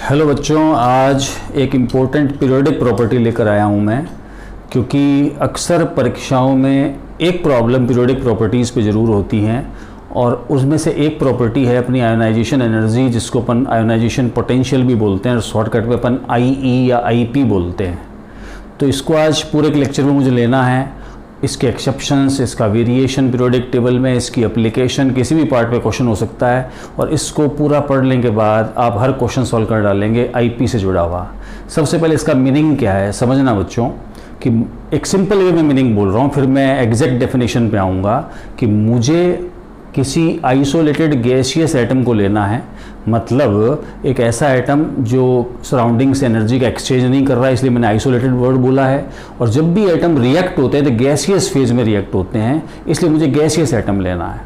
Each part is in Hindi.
हेलो बच्चों, आज एक इम्पोर्टेंट पीरियोडिक प्रॉपर्टी लेकर आया हूँ मैं, क्योंकि अक्सर परीक्षाओं में एक प्रॉब्लम पीरियोडिक प्रॉपर्टीज़ पे ज़रूर होती हैं और उसमें से एक प्रॉपर्टी है अपनी आयोनाइजेशन एनर्जी, जिसको अपन आयोनाइजेशन पोटेंशियल भी बोलते हैं और शॉर्टकट में अपन IE या IP बोलते हैं। तो इसको आज पूरे के लेक्चर में मुझे लेना है, इसके एक्सेप्शंस, इसका वेरिएशन पीरियोडिक टेबल में, इसकी एप्लीकेशन किसी भी पार्ट पे क्वेश्चन हो सकता है और इसको पूरा पढ़ लेने के बाद आप हर क्वेश्चन सॉल्व कर डालेंगे IP से जुड़ा हुआ। सबसे पहले इसका मीनिंग क्या है समझना बच्चों, कि एक सिंपल वे में मीनिंग बोल रहा हूँ, फिर मैं एग्जैक्ट डेफिनेशन पे आऊँगा कि मुझे किसी आइसोलेटेड गैसियस एटम को लेना है, मतलब एक ऐसा एटम जो सराउंडिंग से एनर्जी का एक्सचेंज नहीं कर रहा है, इसलिए मैंने आइसोलेटेड वर्ड बोला है। और जब भी एटम रिएक्ट होते हैं तो गैसियस फेज में रिएक्ट होते हैं, इसलिए मुझे गैसियस एटम लेना है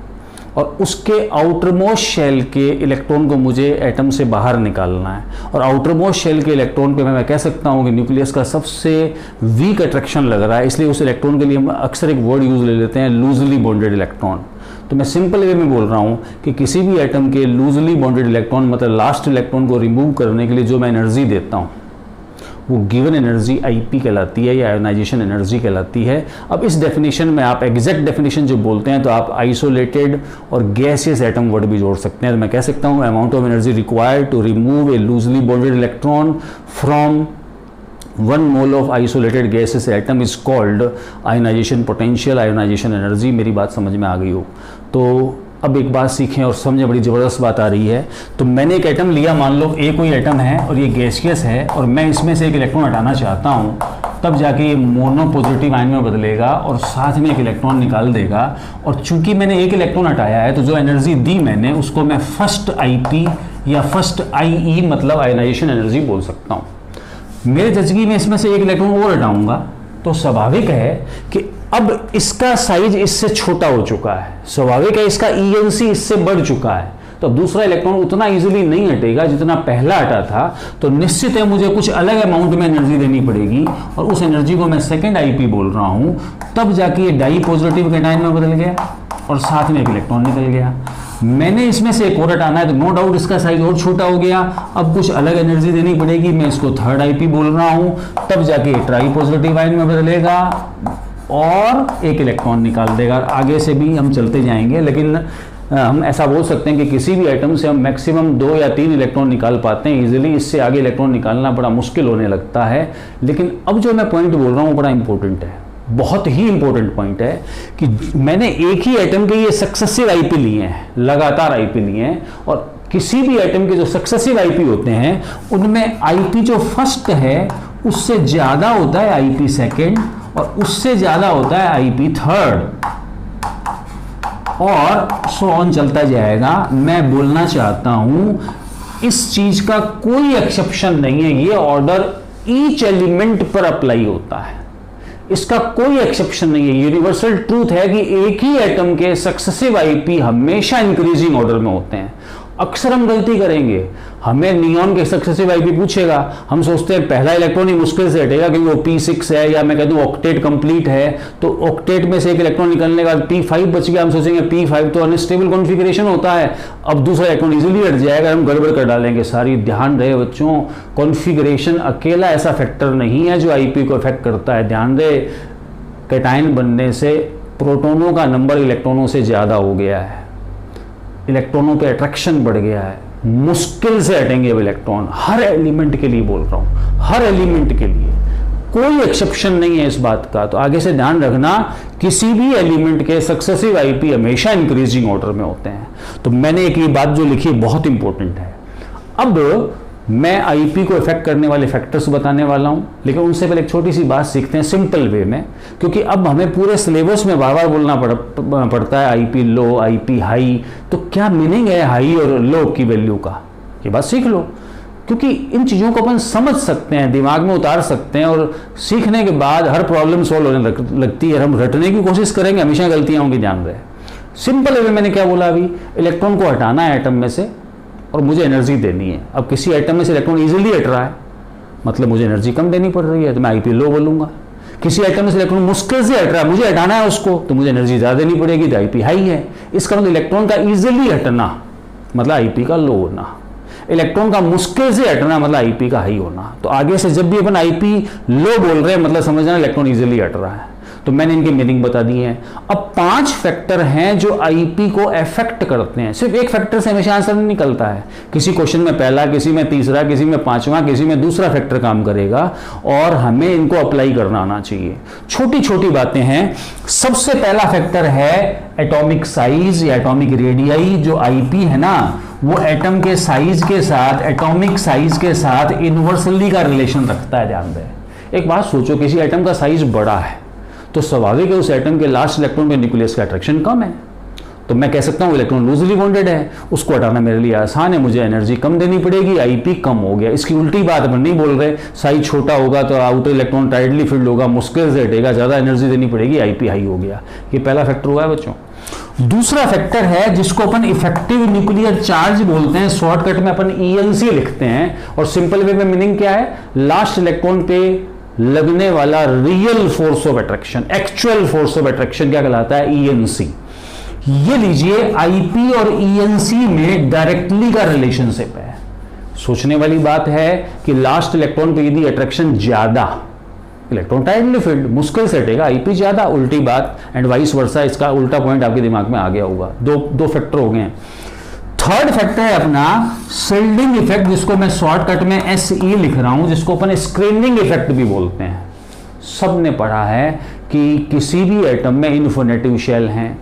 और उसके आउटरमोस्ट शेल के इलेक्ट्रॉन को मुझे एटम से बाहर निकालना है। और आउटरमोस्ट शेल के इलेक्ट्रॉन पे मैं कह सकता हूँ कि न्यूक्लियस का सबसे वीक अट्रैक्शन लग रहा है, इसलिए उस इलेक्ट्रॉन के लिए हम अक्सर एक वर्ड यूज ले लेते हैं, लूजली बॉन्डेड इलेक्ट्रॉन। तो मैं सिंपल वे में बोल रहा हूँ कि किसी भी एटम के लूजली बॉन्डेड इलेक्ट्रॉन, मतलब लास्ट इलेक्ट्रॉन को रिमूव करने के लिए जो मैं एनर्जी देता हूँ वो गिवन एनर्जी IP कहलाती है या आयोनाइजेशन एनर्जी कहलाती है। अब इस डेफिनेशन में आप एग्जैक्ट डेफिनेशन जो बोलते हैं तो आप आइसोलेटेड और गैसियस एटम वर्ड भी जोड़ सकते हैं। तो मैं कह सकता हूँ amount of energy required to remove a loosely bonded electron from 1 mole of isolated gases atom is called ionization potential, ionization energy. मेरी बात समझ में आ गई हो तो अब एक बात सीखें और समझें, बड़ी ज़बरदस्त बात आ रही है। तो मैंने एक एटम लिया, मान लो A कोई एटम है और ये गैसियस है और मैं इसमें से एक इलेक्ट्रॉन हटाना चाहता हूँ, तब जाके ये मोनो पॉजिटिव आयन में बदलेगा और साथ में एक इलेक्ट्रॉन निकाल देगा। और चूंकि मैंने एक इलेक्ट्रॉन हटाया है तो जो एनर्जी दी मैंने उसको मैं फर्स्ट IP या फर्स्ट IE मतलब आयोनाइजेशन एनर्जी बोल सकता हूँ। मेरे जजगी में इसमें से एक इलेक्ट्रॉन और हटाऊंगा तो स्वाभाविक है कि अब इसका साइज इससे छोटा हो चुका है, स्वाभाविक है इसका ENC इससे बढ़ चुका है, तो अब दूसरा इलेक्ट्रॉन उतना इजीली नहीं हटेगा जितना पहला हटा था। तो निश्चित है मुझे कुछ अलग अमाउंट में एनर्जी देनी पड़ेगी और उस एनर्जी को मैं सेकंड IP बोल रहा हूं। तब जाके ये डाई पॉजिटिव कैटायन में बदल गया और साथ में एक इलेक्ट्रॉन निकल गया। मैंने इसमें से एक और हटाना है तो नो डाउट इसका साइज और छोटा हो गया, अब कुछ अलग एनर्जी देनी पड़ेगी, मैं इसको थर्ड IP बोल रहा हूं। तब जाके ट्राई पॉजिटिव आयन में बदलेगा और एक इलेक्ट्रॉन निकाल देगा। आगे से भी हम चलते जाएंगे, लेकिन हम ऐसा बोल सकते हैं कि किसी भी एटम से हम मैक्सिमम 2 या 3 इलेक्ट्रॉन निकाल पाते हैं इजीली, इससे आगे इलेक्ट्रॉन निकालना बड़ा मुश्किल होने लगता है। लेकिन अब जो मैं पॉइंट बोल रहा हूँ बड़ा इंपॉर्टेंट है, बहुत ही इंपॉर्टेंट पॉइंट है कि मैंने एक ही एटम के ये सक्सेसिव IP लिए हैं, लगातार IP लिए हैं, और किसी भी एटम के जो सक्सेसिव IP होते हैं उनमें IP जो फर्स्ट है उससे ज्यादा होता है IP सेकेंड और उससे ज्यादा होता है IP थर्ड और सो ऑन चलता जाएगा। मैं बोलना चाहता हूं इस चीज का कोई एक्सेप्शन नहीं है, ये ऑर्डर ईच एलिमेंट पर अप्लाई होता है, इसका कोई एक्सेप्शन नहीं है। यूनिवर्सल ट्रूथ है कि एक ही एटम के सक्सेसिव IP हमेशा इंक्रीजिंग ऑर्डर में होते हैं। अक्सर हम गलती करेंगे, हमें नियॉन के सक्सेसिव IP पूछेगा, हम सोचते हैं पहला इलेक्ट्रॉन ही मुश्किल से हटेगा क्योंकि वो P6 है, या मैं कहता हूँ ऑक्टेट कंप्लीट है, तो ऑक्टेट में से एक इलेक्ट्रॉन निकलने का P5 बच गया, हम सोचेंगे P5 तो अनस्टेबल कॉन्फ़िगरेशन होता है, अब दूसरा इलेक्ट्रॉन इजीली हट जाएगा, हम गड़बड़ कर डालेंगे सारी। ध्यान रहे बच्चों, कॉन्फ़िगरेशन अकेला ऐसा फैक्टर नहीं है जो IP को इफेक्ट करता है। ध्यान रहे, कैटायन बनने से प्रोटॉनों का नंबर इलेक्ट्रॉनों से ज़्यादा हो गया है, इलेक्ट्रॉनों पे अट्रैक्शन बढ़ गया है, मुश्किल से हटेंगे अब इलेक्ट्रॉन। हर एलिमेंट के लिए बोल रहा हूं, हर एलिमेंट के लिए, कोई एक्सेप्शन नहीं है इस बात का। तो आगे से ध्यान रखना, किसी भी एलिमेंट के सक्सेसिव IP हमेशा इंक्रीजिंग ऑर्डर में होते हैं। तो मैंने एक ये बात जो लिखी बहुत इंपॉर्टेंट है। अब मैं IP को इफेक्ट करने वाले फैक्टर्स बताने वाला हूं, लेकिन उनसे पहले एक छोटी सी बात सीखते हैं सिंपल वे में, क्योंकि अब हमें पूरे सिलेबस में बार बार बोलना पड़ता है IP लो, IP हाई। तो क्या मीनिंग है हाई और लो की वैल्यू का, ये बात सीख लो, क्योंकि इन चीज़ों को अपन समझ सकते हैं, दिमाग में उतार सकते हैं और सीखने के बाद हर प्रॉब्लम सॉल्व होने लगती है। हम रटने की कोशिश करेंगे, हमेशा गलतियां होंगी, ध्यान रहे। सिंपल वे मैंने क्या बोला, अभी इलेक्ट्रॉन को हटाना है एटम में से और मुझे एनर्जी देनी है। अब किसी एटम में से इलेक्ट्रॉन इजीली हट रहा है, मतलब मुझे एनर्जी कम देनी पड़ रही है, तो मैं IP लो बोलूंगा। किसी एटम में से इलेक्ट्रॉन मुश्किल से हट रहा है, मुझे हटाना है उसको, तो मुझे एनर्जी ज़्यादा देनी पड़ेगी, तो IP हाई है। इसका मतलब इलेक्ट्रॉन का इजीली हटना मतलब IP का लो होना। इलेक्ट्रॉन का मुश्किल से हटना मतलब आईपी का हाई होना। तो आगे से जब भी अपन आईपी लो बोल रहे हैं मतलब समझना इलेक्ट्रॉन इजीली हट रहा है। तो मैंने इनकी मीनिंग बता दी है। अब 5 फैक्टर हैं जो आईपी को अफेक्ट करते हैं। सिर्फ एक फैक्टर से हमेशा आंसर नहीं निकलता है। किसी क्वेश्चन में पहला, किसी में तीसरा, किसी में 5वां, किसी में दूसरा फैक्टर काम करेगा और हमें इनको अप्लाई करना आना चाहिए। छोटी छोटी बातें हैं। सबसे पहला फैक्टर है एटॉमिक साइज या एटॉमिक रेडियाई। जो आईपी है ना वो एटम के साइज के साथ, एटॉमिक साइज के साथ इनवर्सली का रिलेशन रखता है। ध्यान दें, एक बात सोचो, किसी एटम का साइज बड़ा है तो स्वाभाविक है उस एटम के लास्ट इलेक्ट्रॉन पे न्यूक्लियस का अट्रैक्शन कम है। तो मैं कह सकता हूं इलेक्ट्रॉन लूजली बॉन्डेड है, उसको हटाना मेरे लिए आसान है, मुझे एनर्जी कम देनी पड़ेगी, आईपी कम हो गया। इसकी उल्टी बात अपन नहीं बोल रहे, साइज छोटा होगा तो आउटर इलेक्ट्रॉन टाइटली फिल्ड होगा, मुश्किल से हटेगा, ज्यादा एनर्जी देनी पड़ेगी, आईपी हाई हो गया। ये पहला फैक्टर हुआ है बच्चों। दूसरा फैक्टर है जिसको अपन इफेक्टिव न्यूक्लियर चार्ज बोलते हैं, शॉर्टकट में अपन ईएनसी लिखते हैं, और सिंपल वे में मीनिंग क्या है, लास्ट इलेक्ट्रॉन पे लगने वाला real force of attraction, actual force of attraction क्या कहलाता है, ईएनसी। ये लीजिए आईपी और ईएनसी में डायरेक्टली का रिलेशनशिप है। सोचने वाली बात है कि लास्ट इलेक्ट्रॉन पे यदि अट्रैक्शन ज्यादा, इलेक्ट्रॉन टाइटली फील्ड, मुश्किल से हटेगा, आईपी ज्यादा, उल्टी बात, एंड वाइस वर्सा। इसका उल्टा पॉइंट आपके दिमाग में आ गया होगा। दो फैक्टर हो गए। थर्ड फैक्टर है अपना शिल्डिंग इफेक्ट, जिसको मैं शॉर्टकट में SE लिख रहा हूं, जिसको अपन स्क्रीनिंग इफेक्ट भी बोलते हैं। सबने पढ़ा है कि किसी भी एटम में इन्फिनिटिव शेल हैं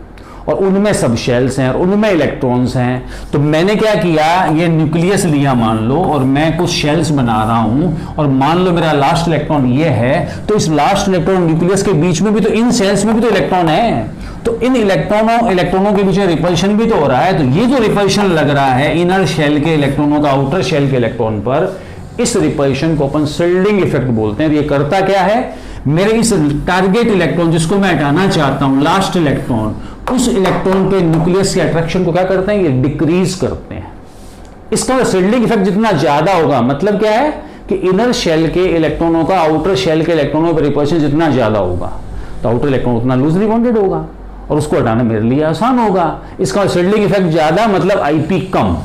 और उनमें सब शेल्स हैं और उनमें इलेक्ट्रॉन्स हैं। तो मैंने क्या किया, ये न्यूक्लियस लिया मान लो, और मैं कुछ शेल्स बना रहा हूं, और मान लो मेरा लास्ट इलेक्ट्रॉन ये है, तो इस लास्ट इलेक्ट्रॉन न्यूक्लियस के बीच में भी तो, इन शेल्स में भी तो इलेक्ट्रॉन है, तो इन इलेक्ट्रॉनों के बीच में रिपल्शन भी तो हो रहा है। तो ये जो रिपल्शन लग रहा है इनर शेल के इलेक्ट्रॉनों का आउटर शेल के इलेक्ट्रॉन पर, इस रिपल्शन को अपन शिल्डिंग इफेक्ट बोलते हैं। ये करता क्या है, मेरे इस टारगेट इलेक्ट्रॉन जिसको मैं हटाना चाहता हूं, लास्ट इलेक्ट्रॉन, उस इलेक्ट्रॉन पे न्यूक्लियस के अट्रैक्शन को क्या करते हैं, ये डिक्रीज करते हैं। इसका शिल्डिंग इफेक्ट जितना ज्यादा होगा, मतलब क्या है कि इनर शेल के इलेक्ट्रॉनों का आउटर शेल के इलेक्ट्रॉनों पर रिपल्शन जितना ज्यादा होगा, तो आउटर इलेक्ट्रॉन उतना लूजली बॉन्डेड होगा और उसको हटाना मेरे लिए आसान होगा। इसका शिल्डिंग इफेक्ट ज्यादा मतलब IP come.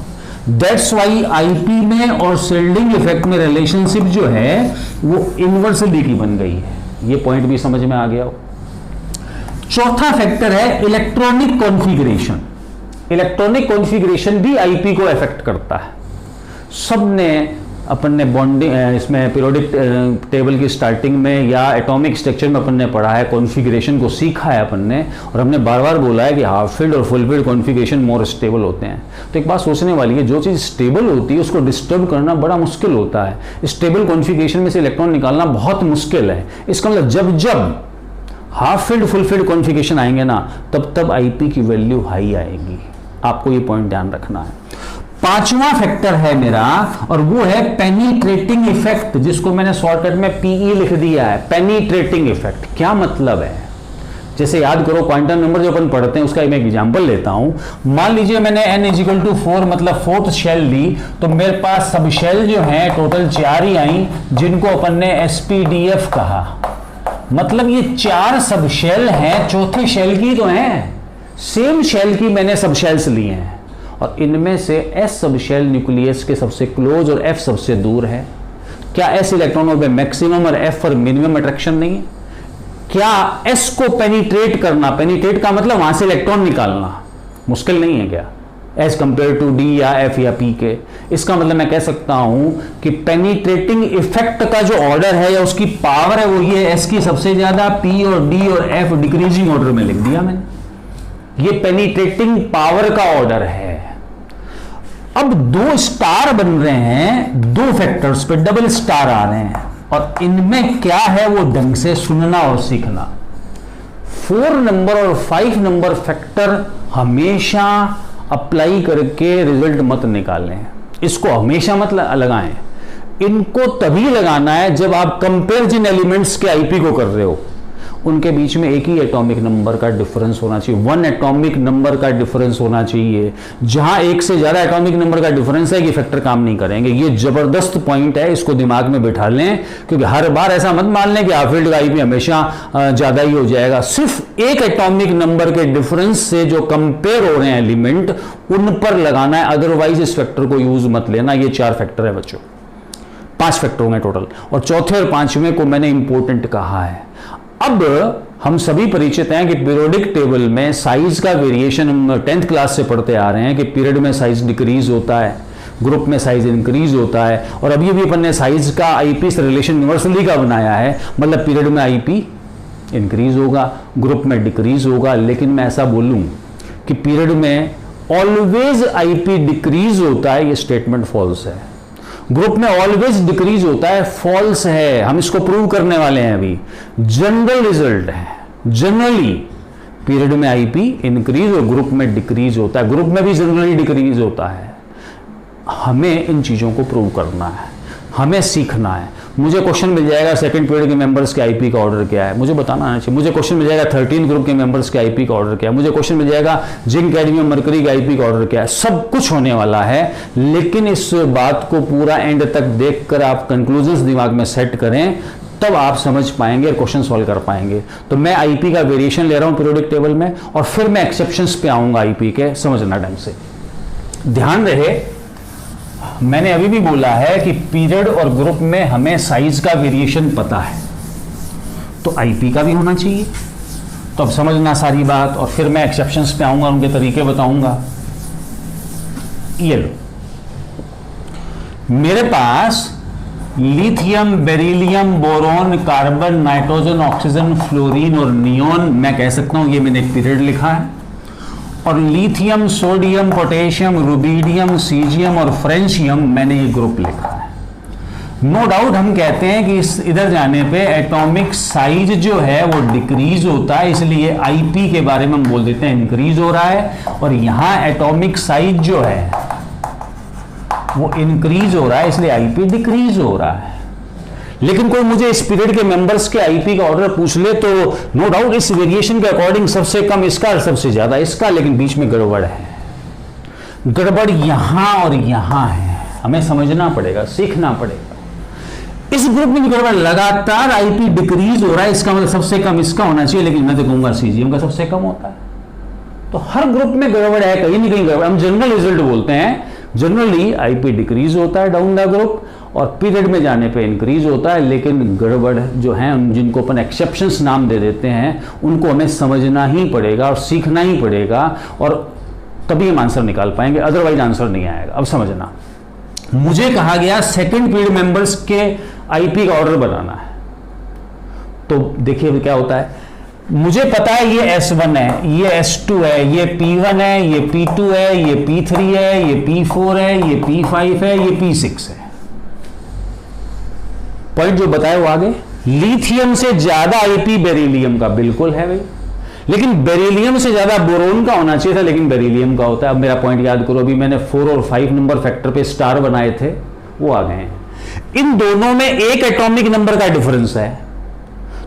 That's why IP में और शिल्डिंग इफेक्ट में रिलेशनशिप जो है वो इनवर्सली की बन गई है। ये पॉइंट भी समझ में आ गया हो। चौथा फैक्टर है इलेक्ट्रॉनिक कॉन्फ़िगरेशन। इलेक्ट्रॉनिक कॉन्फ़िगरेशन भी आईपी को अफेक्ट करता है। सबने अपन ने बॉन्डिंग, इसमें पीरियोडिक टेबल की स्टार्टिंग में या एटॉमिक स्ट्रक्चर में अपन ने पढ़ा है, कॉन्फ़िगरेशन को सीखा है अपन ने, और हमने बार बार बोला है कि हाफ फील्ड और full field configuration more stable होते हैं। तो एक बात सोचने वाली है, जो चीज़ स्टेबल होती है उसको डिस्टर्ब करना बड़ा मुश्किल होता है। स्टेबल कॉन्फ़िगरेशन में से इलेक्ट्रॉन निकालना बहुत मुश्किल है। इसका मतलब जब half field full field configuration आएंगे ना, तब आईपी की वैल्यू हाई आएगी। आपको ये पॉइंट ध्यान रखना है। पांचवा फैक्टर है मेरा, और वो है पेनिट्रेटिंग इफेक्ट, जिसको मैंने शॉर्टकट में PE लिख दिया है। पेनिट्रेटिंग इफेक्ट क्या मतलब है, जैसे याद करो क्वांटम नंबर जो अपन पढ़ते हैं उसका मैं एग्जांपल लेता हूं। मान लीजिए मैंने n = 4 मतलब फोर्थ शेल ली, तो मेरे पास सब शेल जो है टोटल 4 ही आई, जिनको अपन ने SPDF कहा। मतलब ये 4 सब शेल हैं, चौथे शेल की तो हैं, सेम शेल की मैंने सब शेल्स लिए हैं, और इनमें से S सब शेल न्यूक्लियस के सबसे क्लोज और F सबसे दूर है। क्या S इलेक्ट्रॉनों पे मैक्सिमम और F पर मिनिमम अट्रैक्शन नहीं है? क्या S को पेनिट्रेट करना, पेनिट्रेट का मतलब वहां से इलेक्ट्रॉन निकालना, मुश्किल नहीं है क्या, एज कंपेयर टू D या F या P के? इसका मतलब मैं कह सकता हूं कि पेनिट्रेटिंग इफेक्ट का जो ऑर्डर है या उसकी पावर है वो ये S की सबसे ज्यादा, P और D और F डिक्रीजिंग ऑर्डर में लिख दिया मैंने। ये पेनिट्रेटिंग पावर का ऑर्डर है। अब 2 स्टार बन रहे हैं, 2 फैक्टर्स पे डबल स्टार आ रहे हैं, और इनमें क्या है वो ढंग से सुनना और सीखना। 4 नंबर और 5 नंबर फैक्टर हमेशा अप्लाई करके रिजल्ट मत निकालें। इसको हमेशा मत लगाएं। इनको तभी लगाना है जब आप कंपेयर जिन एलिमेंट्स के आईपी को कर रहे हो उनके बीच में एक ही एटॉमिक नंबर का डिफरेंस होना चाहिए, 1 एटॉमिक नंबर का डिफरेंस होना चाहिए। जहां एक से ज्यादा एटॉमिक नंबर का डिफरेंस है, ये फैक्टर काम नहीं करेंगे। ये जबरदस्त पॉइंट है, इसको दिमाग में बिठा लें, क्योंकि हर बार ऐसा मत मान लें कि हाफिल्ड का आईपी हमेशा ज्यादा ही हो जाएगा। सिर्फ एक एटॉमिक नंबर के डिफरेंस से जो कंपेयर हो रहे हैं एलिमेंट, उन पर लगाना है, अदरवाइज इस फैक्टर को यूज मत लेना। ये 4 फैक्टर है बच्चों, 5 फैक्टर होंगे टोटल, और चौथे और पांचवें को मैंने इंपॉर्टेंट कहा है। अब हम सभी परिचित हैं कि पीरियोडिक टेबल में साइज का वेरिएशन हम 10th क्लास से पढ़ते आ रहे हैं कि पीरियड में साइज डिक्रीज होता है, ग्रुप में साइज इंक्रीज होता है, और अभी भी अपन ने साइज का आईपी से रिलेशन यूनिवर्सली का बनाया है, मतलब पीरियड में आईपी इंक्रीज होगा, ग्रुप में डिक्रीज होगा। लेकिन मैं ऐसा बोलूं कि पीरियड में ऑलवेज आईपी डिक्रीज होता है, ये स्टेटमेंट फॉल्स है। ग्रुप में ऑलवेज डिक्रीज होता है, फॉल्स है। हम इसको प्रूव करने वाले हैं अभी। जनरल रिजल्ट है, जनरली पीरियड में आईपी इंक्रीज और ग्रुप में डिक्रीज होता है, ग्रुप में भी जनरली डिक्रीज होता है। हमें इन चीजों को प्रूव करना है, हमें सीखना है। मुझे क्वेश्चन मिल जाएगा सेकंड पीरियड के मेंबर्स के आईपी का ऑर्डर क्या है, मुझे बताना आना चाहिए। मुझे क्वेश्चन मिल जाएगा 13 ग्रुप के मेंबर्स के आईपी का ऑर्डर क्या है, मुझे क्वेश्चन मिल जाएगा जिंक कैडमियम मरकरी के आईपी का ऑर्डर क्या है। सब कुछ होने वाला है, लेकिन इस बात को पूरा एंड तक देखकर आप कंक्लूजन्स दिमाग में सेट करें, तब आप समझ पाएंगे और क्वेश्चन सॉल्व कर पाएंगे। तो मैं आईपी का वेरिएशन ले रहा हूं पीरियोडिक टेबल में, और फिर मैं एक्सेप्शंस पे आऊंगा आईपी के, समझना ढंग से। ध्यान रहे, मैंने अभी भी बोला है कि पीरियड और ग्रुप में हमें साइज का वेरिएशन पता है, तो आईपी का भी होना चाहिए। तो अब समझना सारी बात, और फिर मैं एक्सेप्शंस पे आऊंगा, उनके तरीके बताऊंगा। ये लो, मेरे पास lithium, beryllium, boron, carbon, nitrogen, oxygen, fluorine और नियोन, मैं कह सकता हूं ये मैंने एक पीरियड लिखा है। और lithium, sodium, potassium, rubidium, caesium और फ्रेंशियम, मैंने ये ग्रुप लिखा है। नो डाउट हम कहते हैं कि इस इधर जाने पे एटॉमिक साइज जो है वो डिक्रीज होता है, इसलिए आईपी के बारे में हम बोल देते हैं इंक्रीज हो रहा है, और यहां एटॉमिक साइज जो है वो इंक्रीज हो रहा है, इसलिए आईपी डिक्रीज हो रहा है। लेकिन कोई मुझे इस पीरियड के मेंबर्स के आईपी का ऑर्डर पूछ ले तो नो डाउट इस वेरिएशन के अकॉर्डिंग सबसे कम इसका और सबसे ज्यादा इसका, लेकिन बीच में गड़बड़ है। गड़बड़ यहां और यहां है, हमें समझना पड़ेगा, सीखना पड़ेगा। इस ग्रुप में भी गड़बड़, लगातार आईपी डिक्रीज हो रहा है, इसका मतलब सबसे कम इसका होना चाहिए, लेकिन मैं तो कहूंगा सीजीएम का सबसे कम होता है। तो हर ग्रुप में गड़बड़ है, कहीं ना कहीं गड़बड़। हम जनरल रिजल्ट बोलते हैं, जनरली आईपी डिक्रीज होता है डाउन द ग्रुप, और पीरियड में जाने पे इंक्रीज होता है। लेकिन गड़बड़ जो है, जिनको अपन एक्सेप्शंस नाम दे देते हैं, उनको हमें समझना ही पड़ेगा और सीखना ही पड़ेगा, और तभी हम आंसर निकाल पाएंगे, अदरवाइज आंसर नहीं आएगा। अब समझना, मुझे कहा गया सेकंड पीरियड मेंबर्स के आईपी का ऑर्डर बनाना है। तो देखिए क्या होता है, मुझे पता है ये S1 है, ये S2 है, ये P1 है, ये P2 है, ये P3 है, ये P4 है, ये P5 है, ये P6 है। पॉइंट जो बताया वो आगे। लिथियम से ज्यादा आईपी बेरिलियम का बिल्कुल है भाई, लेकिन बेरिलियम से ज्यादा बोरोन का होना चाहिए था, लेकिन बेरिलियम का होता है। अब मेरा पॉइंट याद करो, अभी मैंने 4 और 5 नंबर फैक्टर पे स्टार बनाए थे, वो आ गए हैं। इन दोनों में एक एटॉमिक नंबर का डिफरेंस है,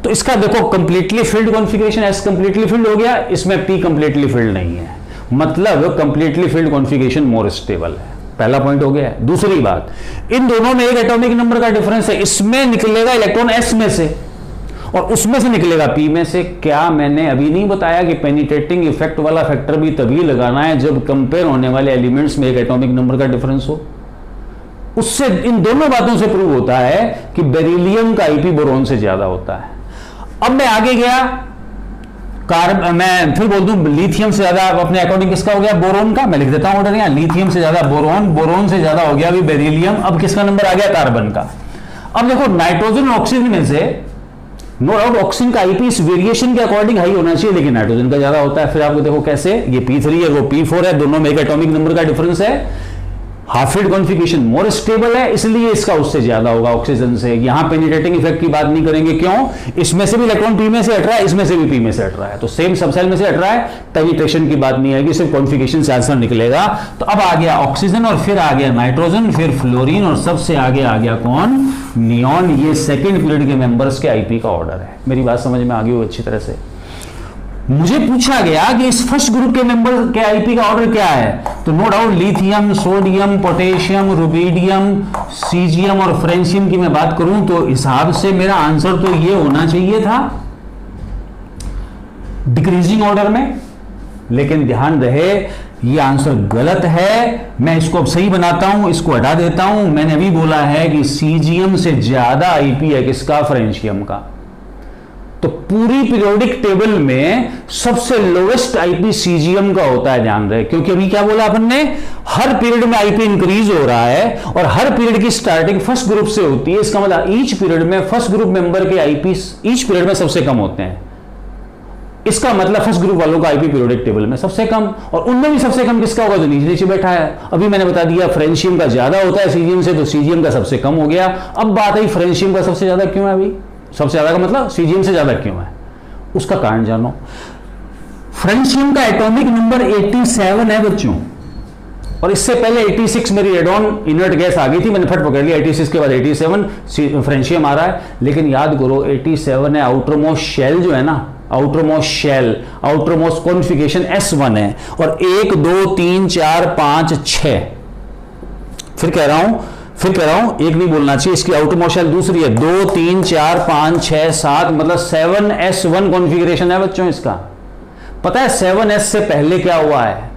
तो इसका देखो completely filled configuration, S completely filled हो गया, इसमें पी कंप्लीटली फिल्ड नहीं है, मतलब completely filled configuration more stable है। पहला पॉइंट हो गया है। दूसरी बात, इन दोनों में एक एटॉमिक नंबर का डिफरेंस है, इसमें निकलेगा इलेक्ट्रॉन एस में से और उसमें से निकलेगा पी में से। क्या मैंने अभी नहीं बताया कि पेनिट्रेटिंग इफेक्ट वाला फैक्टर भी तभी लगाना है जब कंपेयर होने वाले एलिमेंट्स में एक एटॉमिक नंबर का डिफरेंस हो? उससे इन दोनों बातों से प्रूव होता है कि बेरिलियम का आईपी बोरोन से ज्यादा होता है। अब मैं आगे गया, मैं फिर बोल दूं लिथियम से ज्यादा अपने अकॉर्डिंग किसका हो गया, बोरोन का। मैं लिख देता हूं ऑर्डर यहां, लिथियम से ज्यादा बोरोन, बोरोन से ज्यादा हो गया अभी बेरिलियम। अब किसका नंबर आ गया, कार्बन का। अब देखो नाइट्रोजन और ऑक्सीजन में से नो डाउट ऑक्सीजन का आईपी इस वेरिएशन के अकॉर्डिंग हाई होना चाहिए, लेकिन नाइट्रोजन का ज्यादा होता है। फिर आपको देखो कैसे, ये P3 है वो P4 है, दोनों में एक एटॉमिक नंबर का डिफरेंस है। Half field configuration more stable है, इसलिए इसका उससे ज्यादा होगा ऑक्सीजन से। यहां पेनिट्रेटिंग इफेक्ट की बात नहीं करेंगे, क्यों? इसमें से भी इलेक्ट्रॉन पी में से हट रहा है, इसमें से भी पी में से हट रहा है, तो सेम सबसेल में से हट रहा है, पेनिट्रेशन की बात नहीं आएगी, सिर्फ कॉन्फ़िगरेशन से आंसर निकलेगा। तो अब आ गया ऑक्सीजन, और फिर आ गया नाइट्रोजन, फिर फ्लोरीन, और सबसे आगे आ गया कौन? नियॉन। ये सेकेंड पीरियड के मेंबर्स के आईपी का ऑर्डर है। मेरी बात समझ में आ गई हो अच्छी तरह से? मुझे पूछा गया कि इस फर्स्ट ग्रुप के मेंबर के आईपी का ऑर्डर क्या है, तो no doubt lithium, sodium, potassium, rubidium, caesium और फ्रेंशियम की मैं बात करूं तो हिसाब से मेरा आंसर तो ये होना चाहिए था डिक्रीजिंग ऑर्डर में, लेकिन ध्यान रहे ये आंसर गलत है। मैं इसको अब सही बनाता हूं, इसको हटा देता हूं। मैंने अभी बोला है कि सीजियम से ज्यादा आईपी है किसका? फ्रेंशियम का। तो पूरी पीरियोडिक टेबल में सबसे लोएस्ट आईपी सीजियम का होता है, ध्यान रहे, क्योंकि अभी क्या बोला अपन ने? हर पीरियड में आईपी इंक्रीज हो रहा है और हर पीरियड की स्टार्टिंग फर्स्ट ग्रुप से होती है। इसका मतलब ईच पीरियड में फर्स्ट ग्रुप मेंबर के आईपी ईच पीरियड में सबसे कम होते हैं। इसका मतलब फर्स्ट ग्रुप वालों का आईपी पीरियोडिक टेबल में सबसे कम, और उनमें भी सबसे कम किसका होगा? जो नीचे नीचे बैठा है। अभी मैंने बता दिया फ्रेंशियम का ज्यादा होता है सीजियम से, तो सीजियम का सबसे कम हो गया। अब बात आई फ्रेंशियम का सबसे ज्यादा क्यों है? अभी सबसे ज्यादा का मतलब सीजियम से ज्यादा क्यों है, उसका कारण जानो। फ्रेंशियम का एटॉमिक नंबर 87 है बच्चों, और इससे पहले 86 मेरी रेडॉन इनर्ट गैस आ गई थी, मैंने फट पकड़ लिया। 86 के बाद 87 फ्रेंशियम आ रहा है, लेकिन याद करो 87 है आउटरमोस्ट शेल जो है ना, outermost shell, outermost configuration S1 है, और 1 2 3 4 5 6, फिर कह रहा हूं एक नहीं बोलना चाहिए, इसकी आउटरमोस्ट शेल दूसरी है। 2 3 4 5 6 7 मतलब 7s1 कॉन्फ़िगरेशन है बच्चों इसका। पता है 7s से पहले क्या हुआ है?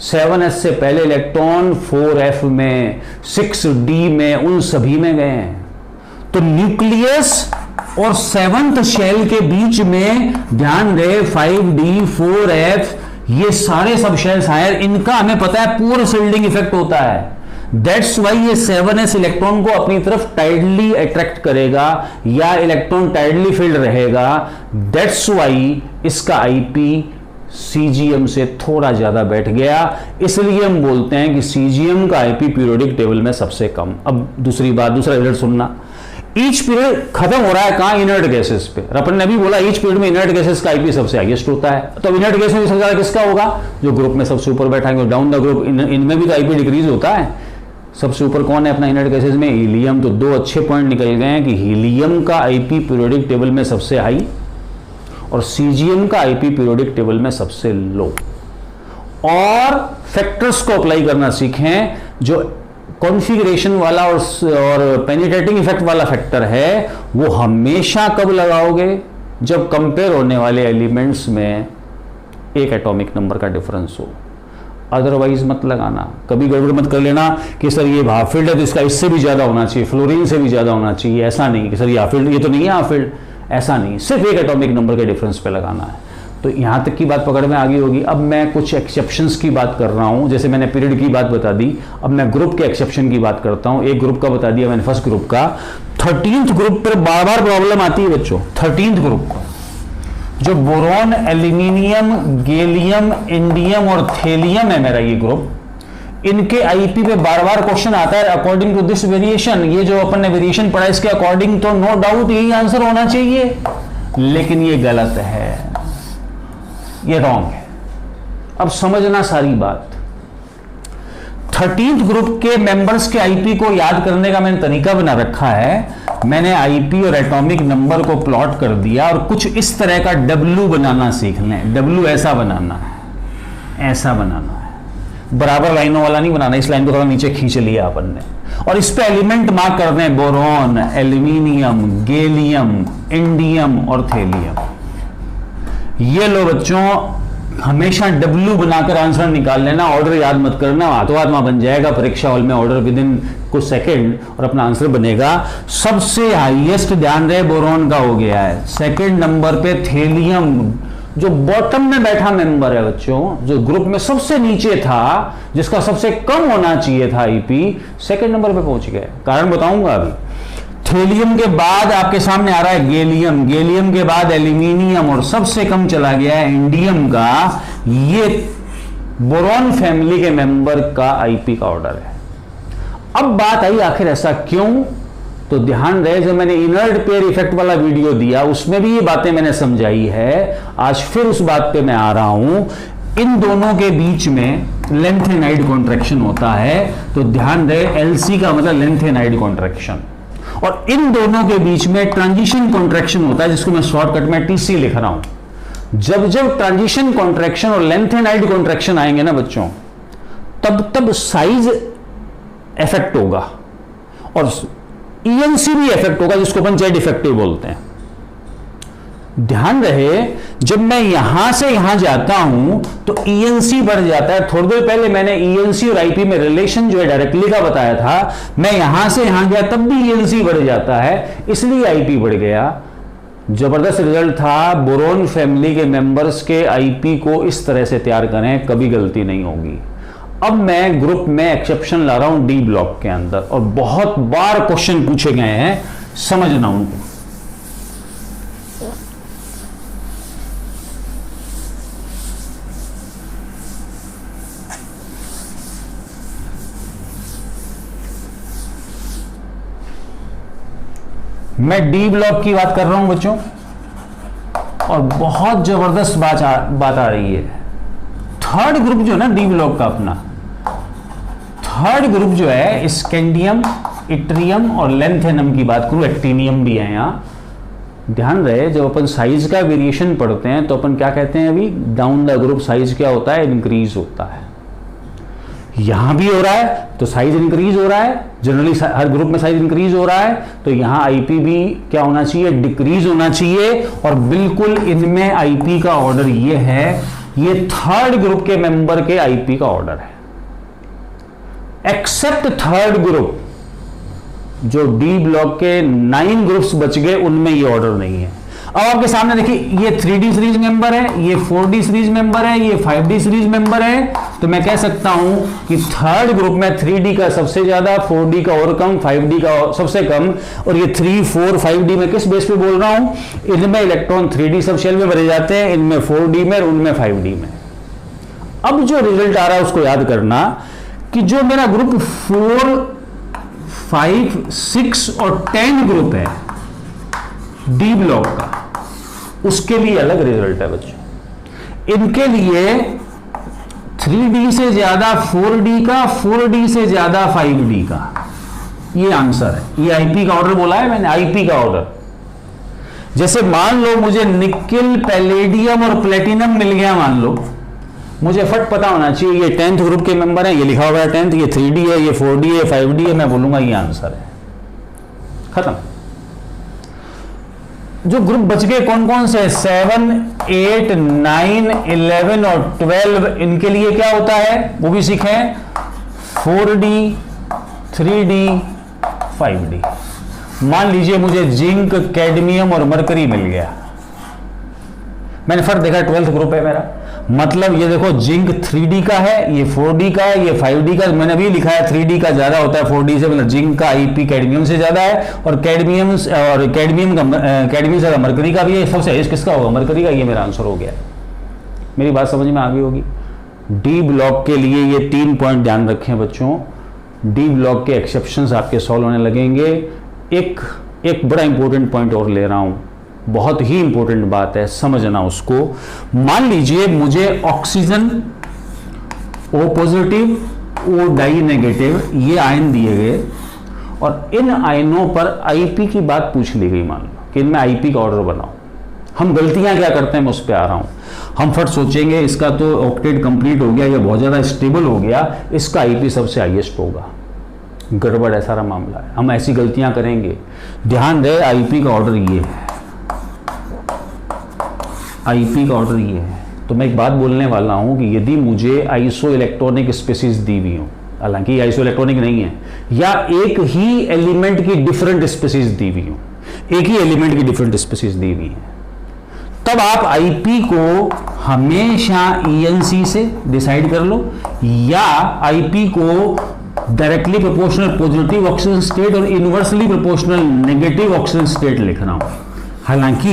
7s से पहले इलेक्ट्रॉन 4f में, 6d में, उन सभी में गए हैं। तो न्यूक्लियस और 7th शेल के बीच में ध्यान रहे 5d 4f ये सारे सब शेल्स आए, इनका हमें पता है पूरा शिल्डिंग इफेक्ट होता है। दैट्स वाई ये 7s इलेक्ट्रॉन को अपनी तरफ टाइडली अट्रैक्ट करेगा या इलेक्ट्रॉन टाइडली फील्ड रहेगा। दैट्स वाई इसका आईपी सीजीएम से थोड़ा ज्यादा बैठ गया, इसलिए हम बोलते हैं कि सीजीएम का आईपी पीरियोडिक टेबल में सबसे कम। अब दूसरी बात, दूसरा रिजल्ट सुनना। ईच पीरियड खत्म हो रहा है कहां? इनर्ट गैसेस पे। अपन ने अभी बोला ईच पीरियड में इनर्ट गैसेस का आईपी सबसे हाईएस्ट होता है, तो इनर्ट गैस में सबसे ज्यादा किसका होगा? जो ग्रुप में सबसे ऊपर बैठा है। डाउन द ग्रुप इनमें भी तो आईपी डिक्रीज होता है। सबसे ऊपर कौन है अपना इनर्ट गैसेस में? हीलियम। तो दो अच्छे पॉइंट निकल गए हैं कि हीलियम का आईपी पीरियोडिक टेबल में सबसे हाई और सीजीएम का आईपी पीरियोडिक टेबल में सबसे लो। और फैक्टर्स को अप्लाई करना सीखें, जो कॉन्फ़िगरेशन वाला और पेनिट्रेटिंग इफेक्ट वाला फैक्टर है वो हमेशा कब लगाओगे? जब कंपेयर होने वाले एलिमेंट्स में एक एटॉमिक नंबर का डिफरेंस हो, अदरवाइज मत लगाना। कभी गड़बड़ मत कर लेना कि सर ये हाफ फील्ड है तो इसका इससे भी ज्यादा होना चाहिए, फ्लोरीन से भी ज्यादा होना चाहिए। ऐसा नहीं कि सर ये हाफ फील्ड, ये तो नहीं है हाफ फील्ड, ऐसा नहीं। सिर्फ एक एटॉमिक नंबर के डिफरेंस पे लगाना है। तो यहां तक की बात पकड़ में आ गई होगी। अब मैं कुछ एक्सेप्शंस की बात कर रहा हूं, जैसे मैंने पीरियड की बात बता दी, अब मैं ग्रुप के एक्सेप्शन की बात करता हूं। एक ग्रुप का बता दिया मैंने, फर्स्ट ग्रुप का। 13th ग्रुप पर बार बार प्रॉब्लम आती है बच्चों। 13th ग्रुप जो बोरॉन, एल्यूमिनियम, गैलियम, इंडियम और थेलियम है मेरा ये ग्रुप, इनके आईपी पे बार बार क्वेश्चन आता है अकॉर्डिंग टू दिस वेरिएशन। ये जो अपन ने वेरिएशन पढ़ा इसके अकॉर्डिंग तो नो डाउट यही आंसर होना चाहिए, लेकिन ये गलत है, ये रॉन्ग है। अब समझना सारी बात। 13th ग्रुप के मेंबर्स के आईपी को याद करने का मैंने तरीका बना रखा है। मैंने आईपी और एटॉमिक नंबर को प्लॉट कर दिया और कुछ इस तरह का डब्ल्यू बनाना सीख लें। डब्ल्यू ऐसा बनाना है, ऐसा बनाना है, बराबर लाइनों वाला नहीं बनाना। इस लाइन को थोड़ा नीचे खींच लिया अपन ने, और इस पे एलिमेंट मार्क कर दें, बोरॉन, एल्यूमिनियम, गैलियम, इंडियम और थेलियम। ये लो बच्चों, हमेशा डब्ल्यू बनाकर आंसर निकाल लेना, ऑर्डर याद मत करना, हाथों हाथ वहां बन जाएगा परीक्षा हॉल में ऑर्डर विद इन कुछ सेकंड और अपना आंसर बनेगा। सबसे हाईएस्ट ध्यान रहे बोरॉन का हो गया है, सेकंड नंबर पे थेलियम जो बॉटम में बैठा मेंबर है बच्चों, जो ग्रुप में सबसे नीचे था, जिसका सबसे कम होना चाहिए था आईपी, सेकंड नंबर पे पहुंच गए। कारण बताऊंगा अभी। थेलियम के बाद आपके सामने आ रहा है गैलियम, गैलियम के बाद एल्यूमिनियम और सबसे कम चला गया है इंडियम का। ये बोरॉन फैमिली के मेंबर का आईपी का ऑर्डर है। अब बात आई आखिर ऐसा क्यों, तो ध्यान रहे जब मैंने इनर्ट पेयर इफेक्ट वाला वीडियो दिया उसमें भी ये बातें मैंने समझाई है, आज फिर उस बात पे मैं आ रहा हूं। इन दोनों के बीच में लेंथेनाइड कॉन्ट्रैक्शन होता है, तो ध्यान रहे एलसी का मतलब लेंथेनाइड कॉन्ट्रैक्शन, और इन दोनों के बीच में ट्रांजिशन कॉन्ट्रैक्शन होता है जिसको मैं शॉर्टकट में टीसी लिख रहा हूं। जब जब ट्रांजिशन कॉन्ट्रैक्शन और लेंथेनाइड कॉन्ट्रैक्शन आएंगे ना बच्चों, तब तब साइज इफेक्ट होगा और ईएनसी भी इफेक्ट होगा, जिसको अपन जेड इफेक्टिव बोलते हैं। ध्यान रहे जब मैं यहां से यहां जाता हूं तो ईएनसी बढ़ जाता है। थोड़ी देर पहले मैंने ईएनसी और आईपी में रिलेशन जो है डायरेक्टली का बताया था, मैं यहां से यहां गया तब भी ईएनसी बढ़ जाता है, इसलिए आईपी बढ़ गया। जबरदस्त रिजल्ट था। बोरोन फैमिली के मेंबर्स के आईपी को इस तरह से तैयार करें, कभी गलती नहीं होगी। अब मैं ग्रुप में एक्सेप्शन ला रहा हूं डी ब्लॉक के अंदर, और बहुत बार क्वेश्चन पूछे गए हैं, समझना उनको। मैं डी ब्लॉक की बात कर रहा हूं बच्चों, और बहुत जबरदस्त बात आ रही है। थर्ड ग्रुप जो है ना डी ब्लॉक का, अपना थर्ड ग्रुप जो है स्कैंडियम, इट्रियम और लेंथेनम की बात करूं, एक्टिनियम भी है यहां। ध्यान रहे जब अपन साइज का वेरिएशन पढ़ते हैं तो अपन क्या कहते हैं, अभी डाउन द ग्रुप साइज क्या होता है, इंक्रीज होता है। यहां भी हो रहा है तो साइज इंक्रीज हो रहा है, जनरली हर ग्रुप में साइज इंक्रीज हो रहा है, तो यहां आईपी भी क्या होना चाहिए, डिक्रीज होना चाहिए। और बिल्कुल इनमें आईपी का ऑर्डर ये है, ये थर्ड ग्रुप के मेंबर के आईपी का ऑर्डर है। एक्सेप्ट थर्ड ग्रुप, जो डी ब्लॉक के 9 ग्रुप्स बच गए उनमें ये ऑर्डर नहीं है। अब आपके सामने देखिए, ये 3D सीरीज मेंबर है, ये 4D सीरीज मेंबर है, ये 5D सीरीज मेंबर है, तो मैं कह सकता हूं कि थर्ड ग्रुप में 3D का सबसे ज्यादा, 4D का और कम, 5D का सबसे कम, और ये 3, 4, 5D में किस बेस पे बोल रहा हूं, इनमें इलेक्ट्रॉन 3D सब शेल में भरे जाते हैं, इनमें 4D में और उनमें 5D में। अब जो रिजल्ट आ रहा है उसको याद करना कि जो मेरा ग्रुप 4, 5, 6 और 10 ग्रुप है डी ब्लॉक का, उसके लिए अलग रिजल्ट है बच्चों। इनके लिए 3D से ज्यादा 4D का, 4D से ज्यादा 5D का, ये आंसर है। ये आईपी का ऑर्डर बोला है मैंने, आईपी का ऑर्डर। जैसे मान लो मुझे निकिल, पैलेडियम और प्लेटिनम मिल गया, मान लो, मुझे फट पता होना चाहिए ये 10th ग्रुप के मेंबर है, ये लिखा हुआ है 10th, ये 3D है, ये 4D है, 5D है, मैं बोलूंगा ये आंसर है, खत्म। जो ग्रुप बच गए कौन कौन से, 7, 8, 9, 11 और 12, इनके लिए क्या होता है वो भी सीखें, 4D, 3D, 5D। मान लीजिए मुझे जिंक, कैडमियम और मरकरी मिल गया, मैंने फर्क देखा 12th ग्रुप है मेरा, मतलब ये देखो जिंक 3D का है, ये 4D का है, ये 5D का, मैंने भी लिखा है 3D का ज्यादा होता है 4D से, मतलब जिंक का आईपी कैडमियम से ज्यादा है, और कैडमियम से ज्यादा मरकरी का भी है। सबसे हाईएस्ट किसका होगा, मरकरी का। ये मेरा आंसर हो गया। मेरी बात समझ में आ गई होगी। डी ब्लॉक के लिए ये 3 पॉइंट ध्यान रखें बच्चों। डी ब्लॉक के एक्सेप्शंस आपके सॉल्व होने लगेंगे। एक बड़ा इंपॉर्टेंट पॉइंट और ले रहा हूं, बहुत ही इंपॉर्टेंट बात है, समझना उसको। मान लीजिए मुझे oxygen O positive, O die negative ये आयन दिए गए, और इन आयनों पर आईपी की बात पूछ ली गई। मान लो कि इनमें आईपी का ऑर्डर बनाओ। हम गलतियां क्या करते हैं मैं उस पर आ रहा हूं। हम फट सोचेंगे इसका तो ऑक्टेट कंप्लीट हो गया, ये बहुत ज्यादा स्टेबल हो गया, इसका आईपी सबसे हाईएस्ट होगा। गड़बड़ है सारा मामला है, हम ऐसी गलतियां करेंगे। ध्यान रहे आईपी का ऑर्डर ये है, आईपी का ऑर्डर ये है। तो मैं एक बात बोलने वाला हूं कि यदि मुझे आइसो इलेक्ट्रॉनिक स्पीसीज दी हुई हो, हालांकि आइसो इलेक्ट्रॉनिक नहीं है, या एक ही एलिमेंट की डिफरेंट स्पीसीज दी हुई हो, एक ही एलिमेंट की डिफरेंट स्पीसीज दी हुई है, तब आप आईपी को हमेशा ईएनसी से डिसाइड कर लो, या आईपी को directly proportional positive oxygen state और inversely proportional negative oxygen state लिखना हो। हालांकि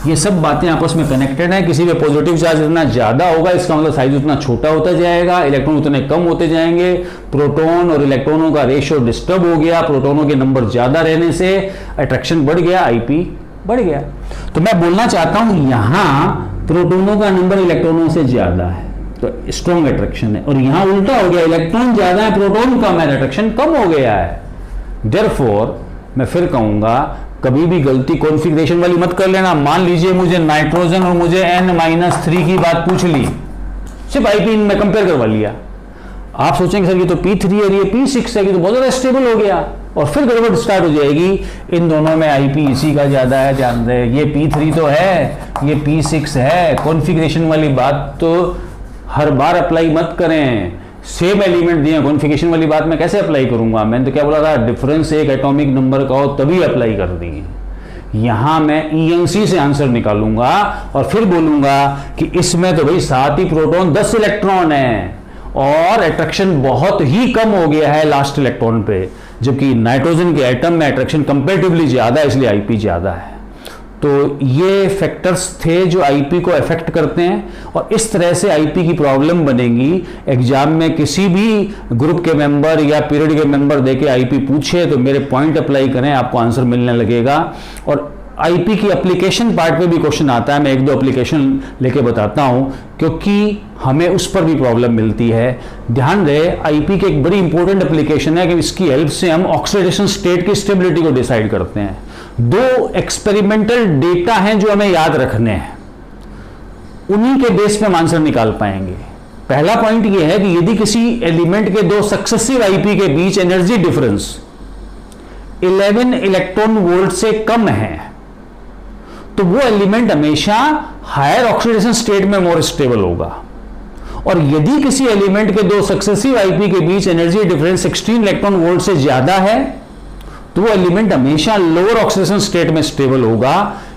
ये सब बातें आपस में कनेक्टेड हैं। किसी पे पॉजिटिव चार्ज जितना ज़्यादा होगा इसका मतलब साइज उतना छोटा होता जाएगा, इलेक्ट्रॉन उतने कम होते जाएंगे, प्रोटॉन और इलेक्ट्रॉनों का रेशियो डिस्टर्ब हो गया, प्रोटॉनों के नंबर ज़्यादा रहने से अट्रैक्शन बढ़ गया, आईपी बढ़ गया। तो मैं बोलना चाहता हूं यहां प्रोटॉनों का नंबर इलेक्ट्रॉनों से ज़्यादा है तो स्ट्रॉन्ग अट्रैक्शन है, और यहां उल्टा हो गया, इलेक्ट्रॉन ज़्यादा है प्रोटॉन कम है, अट्रैक्शन कम हो गया है। देयरफॉर मैं फिर कहूंगा कभी भी गलती कॉन्फ़िगरेशन वाली मत कर लेना। मान लीजिए मुझे नाइट्रोजन और मुझे N-3 की बात पूछ ली, सिर्फ आईपी में कंपेयर करवा लिया, आप सोचेंगे सर ये तो P3 है, ये P6 है, ये तो बहुत ज़्यादा स्टेबल हो गया, और फिर गड़बड़ स्टार्ट हो जाएगी। इन दोनों में आईपी इसी का ज़्यादा है, जान रहे, ये P3 तो है, ये P6 है। कॉन्फ़िगरेशन वाली बात तो हर बार अप्लाई मत करें। सेम एलिमेंट दिए, कॉन्फ़िगरेशन वाली बात मैं कैसे अप्लाई करूंगा? मैंने तो क्या बोला था, डिफरेंस एक एटॉमिक नंबर का हो तभी अप्लाई कर दिए। यहां मैं ENC से आंसर निकालूंगा और फिर बोलूंगा कि इसमें तो भाई 7 ही प्रोटॉन 10 इलेक्ट्रॉन है और अट्रैक्शन बहुत ही कम हो गया है लास्ट इलेक्ट्रॉन पे, जबकि नाइट्रोजन के एटम में अट्रैक्शन कंपैरेटिवली ज्यादा है, इसलिए आईपी ज्यादा है। तो ये फैक्टर्स थे जो आईपी को अफेक्ट करते हैं, और इस तरह से आईपी की प्रॉब्लम बनेगी। एग्जाम में किसी भी ग्रुप के मेंबर या पीरियड के मेंबर देके आईपी पूछे तो मेरे पॉइंट अप्लाई करें, आपको आंसर मिलने लगेगा। और आईपी की एप्लीकेशन पार्ट पे भी क्वेश्चन आता है, मैं 1-2 एप्लीकेशन लेके बताता हूं क्योंकि हमें उस पर भी प्रॉब्लम मिलती है। ध्यान रहे, आईपी की एक बड़ी इंपॉर्टेंट एप्लीकेशन है कि इसकी हेल्प से हम ऑक्सीडेशन स्टेट की स्टेबिलिटी को डिसाइड करते हैं। 2 एक्सपेरिमेंटल डेटा हैं जो हमें याद रखने हैं, उन्हीं के बेस पे हम आंसर निकाल पाएंगे। पहला पॉइंट यह है कि यदि किसी एलिमेंट के 2 सक्सेसिव आईपी के बीच एनर्जी डिफरेंस 11 इलेक्ट्रॉन वोल्ट से कम है तो वो एलिमेंट हमेशा हायर ऑक्सीडेशन स्टेट में मोर स्टेबल होगा। और यदि किसी एलिमेंट के 2 सक्सेसिव आईपी के बीच एनर्जी डिफरेंस 16 इलेक्ट्रॉन वोल्ट से ज्यादा है तो वो एलिमेंट हमेशा लोअर ऑक्सीडेशन स्टेट में स्टेबल होगा।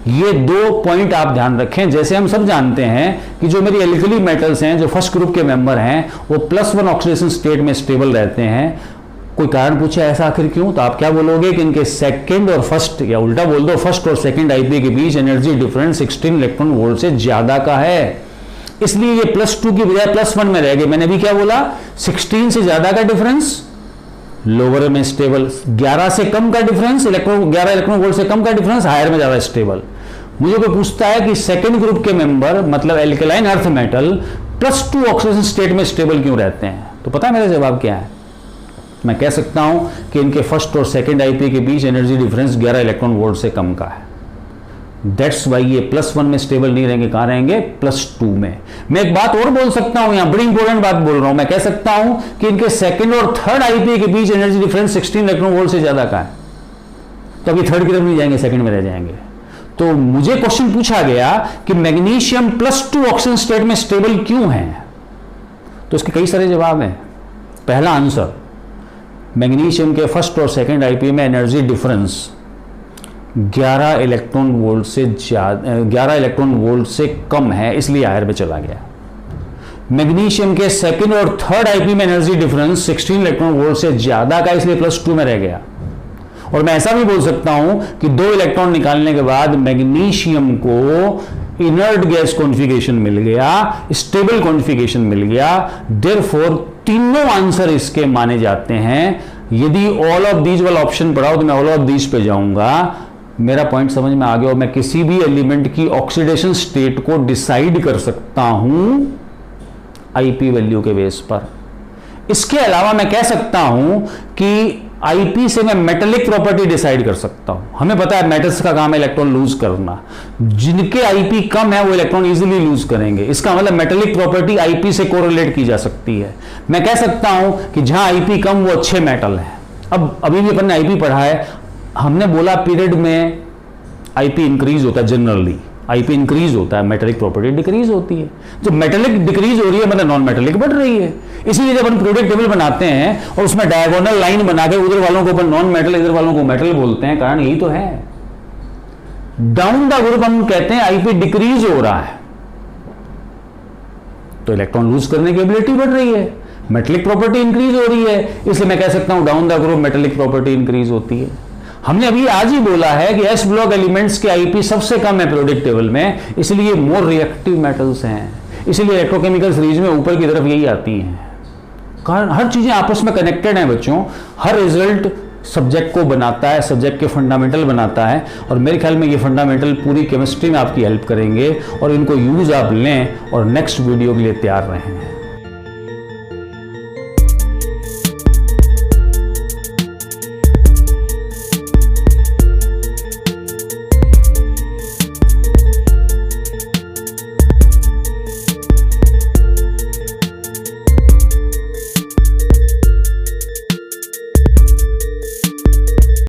ये 2 पॉइंट आप ध्यान रखें। जैसे हम सब जानते हैं कि जो मेरी एल्कली मेटल्स हैं, जो फर्स्ट ग्रुप के मेंबर हैं, वो +1 ऑक्सीडेशन स्टेट में स्टेबल रहते हैं। कोई कारण पूछे ऐसा आखिर क्यों, तो आप क्या बोलोगे कि इनके सेकंड और फर्स्ट, या उल्टा बोल दो, फर्स्ट और सेकंड आईपी के बीच एनर्जी डिफरेंस 16 इलेक्ट्रॉन वोल्ट से ज्यादा का है, इसलिए ये +2 की बजाय +1 में रह गए। मैंने अभी क्या बोला, 16 से ज्यादा का डिफरेंस लोअर में स्टेबल, 11 से कम का डिफरेंस, 11 इलेक्ट्रॉन वोल्ट से कम का डिफरेंस हायर में ज्यादा स्टेबल। मुझे कोई पूछता है कि सेकंड ग्रुप के मेंबर मतलब alkaline earth metal +2 oxidation state में स्टेबल क्यों रहते हैं, तो पता है मेरा जवाब क्या है? मैं कह सकता हूं कि इनके फर्स्ट और सेकंड आईपी के बीच एनर्जी डिफरेंस 11 इलेक्ट्रॉन वोल्ट से कम का है। दैट्स वाई ये +1 में स्टेबल नहीं रहेंगे, कहां रहेंगे? +2 में। मैं एक बात और बोल सकता हूं, यहां बड़ी इंपॉर्टेंट बात बोल रहा हूं, मैं कह सकता हूं कि इनके सेकंड और थर्ड आईपी के बीच एनर्जी डिफरेंस 16 इलेक्ट्रॉन वोल्ट से ज्यादा का है। तो अभी थर्ड की तरफ नहीं जाएंगे, सेकंड में रह जाएंगे। तो मुझे क्वेश्चन पूछा गया कि मैग्नीशियम +2 ऑक्सीजन स्टेट में स्टेबल क्यों है, तो इसके कई सारे जवाब हैं। पहला आंसर, मैग्नीशियम के फर्स्ट और सेकंड आईपी में एनर्जी डिफरेंस 11 इलेक्ट्रॉन वोल्ट से कम है, इसलिए हायर में चला गया। मैग्नीशियम के सेकंड और थर्ड आईपी में एनर्जी डिफरेंस 16 इलेक्ट्रॉन वोल्ट से ज्यादा का, इसलिए +2 में रह गया। और मैं ऐसा भी बोल सकता हूं कि 2 इलेक्ट्रॉन निकालने के बाद मैग्नीशियम को इनर्ट गैस कॉन्फ़िगरेशन मिल गया, स्टेबल कॉन्फ़िगरेशन मिल गया। देयरफॉर तीनों आंसर इसके माने जाते हैं। यदि ऑल ऑफ दीज वाला ऑप्शन पढ़ाओ तो मैं ऑल ऑफ दीज पे जाऊंगा। मेरा पॉइंट समझ में आ गया, और मैं किसी भी एलिमेंट की ऑक्सीडेशन स्टेट को डिसाइड कर सकता हूं आईपी वैल्यू के बेस पर। इसके अलावा मैं कह सकता हूं कि आईपी से मैं मेटेलिक प्रॉपर्टी डिसाइड कर सकता हूं। हमें पता है मेटल्स का काम है इलेक्ट्रॉन लूज करना, जिनके आईपी कम है वो इलेक्ट्रॉन इजीली लूज करेंगे। इसका मतलब मेटेलिक प्रॉपर्टी आईपी से कोरिलेट की जा सकती है। मैं कह सकता हूं कि जहां आईपी कम वो अच्छे मेटल हैं। अब अभी भी अपन ने आईपी पढ़ा है, हमने बोला पीरियड में आईपी इंक्रीज होता है, जनरली आईपी इंक्रीज होता है, मेटेलिक प्रॉपर्टी डिक्रीज होती है। जब मेटेलिक डिक्रीज हो रही है मतलब नॉन मेटेलिक बढ़ रही है। इसीलिए जब अपन पीरियोडिक टेबल बनाते हैं और उसमें डायगोनल लाइन बना के उधर वालों को अपन नॉन मेटल, इधर वालों को मेटल बोलते हैं, कारण यही तो है। डाउन द ग्रुप हम कहते हैं आईपी डिक्रीज हो रहा है तो इलेक्ट्रॉन लूज करने की एबिलिटी बढ़ रही है, मेटेलिक प्रॉपर्टी इंक्रीज हो रही है, इसलिए मैं कह सकता हूं down the group metallic property increase होती है। हमने अभी आज ही बोला है कि एस ब्लॉक एलिमेंट्स के आईपी सबसे कम है पीरियोडिक टेबल में, इसलिए मोर रिएक्टिव मेटल्स हैं, इसलिए इलेक्ट्रोकेमिकल सीरीज में ऊपर की तरफ यही आती हैं। हर चीजें आपस में कनेक्टेड हैं बच्चों। हर रिजल्ट सब्जेक्ट को बनाता है, सब्जेक्ट के फंडामेंटल बनाता है, और मेरे ख्याल में ये फंडामेंटल पूरी केमिस्ट्री में आपकी हेल्प करेंगे, और इनको यूज आप लें और नेक्स्ट वीडियो के लिए तैयार रहें।